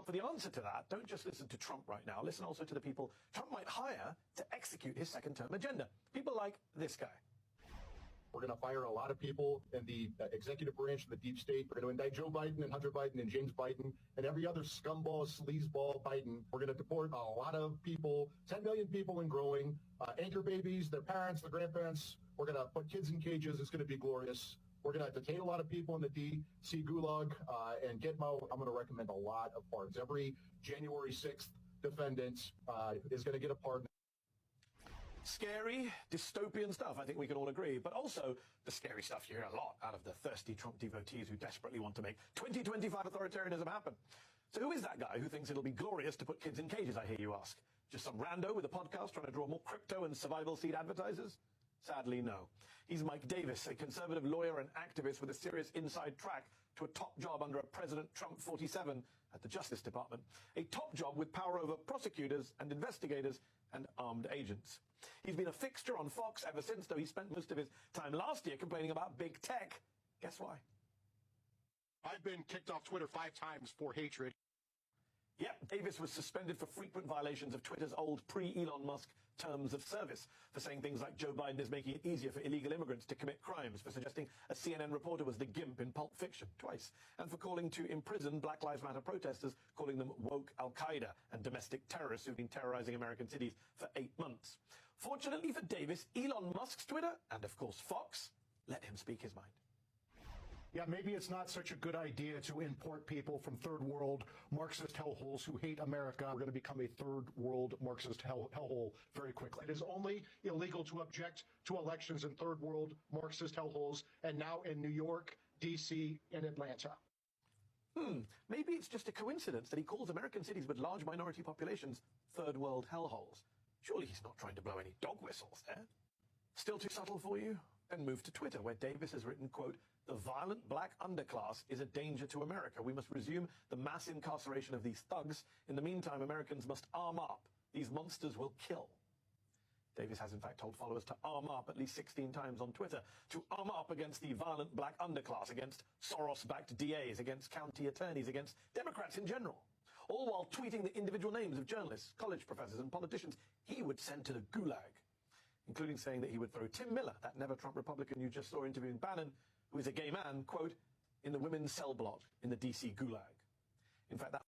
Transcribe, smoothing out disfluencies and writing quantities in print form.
for the answer to that, don't just listen to Trump right now. Listen also to the people Trump might hire to execute his second-term agenda. People like this guy. We're going to fire a lot of people in the executive branch of the deep state. We're going to indict Joe Biden and Hunter Biden and James Biden and every other scumball, sleazeball Biden. We're going to deport a lot of people, 10 million people and growing, anchor babies, their parents, their grandparents. We're going to put kids in cages. It's going to be glorious. We're going to detain a lot of people in the D.C. gulag and Gitmo. I'm going to recommend a lot of pardons. Every January 6th defendant is going to get a pardon. Scary, dystopian stuff, I think we can all agree, but also the scary stuff you hear a lot out of the thirsty Trump devotees who desperately want to make 2025 authoritarianism happen. So who is that guy who thinks it'll be glorious to put kids in cages, I hear you ask? Just some rando with a podcast trying to draw more crypto and survival seed advertisers? Sadly, no. He's Mike Davis, a conservative lawyer and activist with a serious inside track to a top job under a President Trump 47 at the Justice Department. A top job with power over prosecutors and investigators and armed agents. He's been a fixture on Fox ever since, though he spent most of his time last year complaining about big tech. Guess why? I've been kicked off Twitter 5 times for hatred. Yep, Davis was suspended for frequent violations of Twitter's old pre-Elon Musk terms of service, for saying things like Joe Biden is making it easier for illegal immigrants to commit crimes, for suggesting a CNN reporter was the gimp in Pulp Fiction, twice, and for calling to imprison Black Lives Matter protesters, calling them woke Al-Qaeda and domestic terrorists who've been terrorizing American cities for 8 months. Fortunately for Davis, Elon Musk's Twitter, and of course Fox, let him speak his mind. Yeah, maybe it's not such a good idea to import people from third world Marxist hellholes who hate America. We're going to become a third world Marxist hellhole very quickly. It is only illegal to object to elections in third world Marxist hellholes, and now in New York, D.C., and Atlanta. Maybe it's just a coincidence that he calls American cities with large minority populations third world hellholes. Surely he's not trying to blow any dog whistles there. Still too subtle for you? Then move to Twitter, where Davis has written, quote, "The violent black underclass is a danger to America. We must resume the mass incarceration of these thugs. In the meantime, Americans must arm up. These monsters will kill." Davis has in fact told followers to arm up at least 16 times on Twitter, to arm up against the violent black underclass, against Soros-backed DAs, against county attorneys, against Democrats in general. All while tweeting the individual names of journalists, college professors, and politicians he would send to the gulag, including saying that he would throw Tim Miller, that never-Trump Republican you just saw interviewing Bannon, who is a gay man, quote, in the women's cell block in the D.C. gulag. In fact, that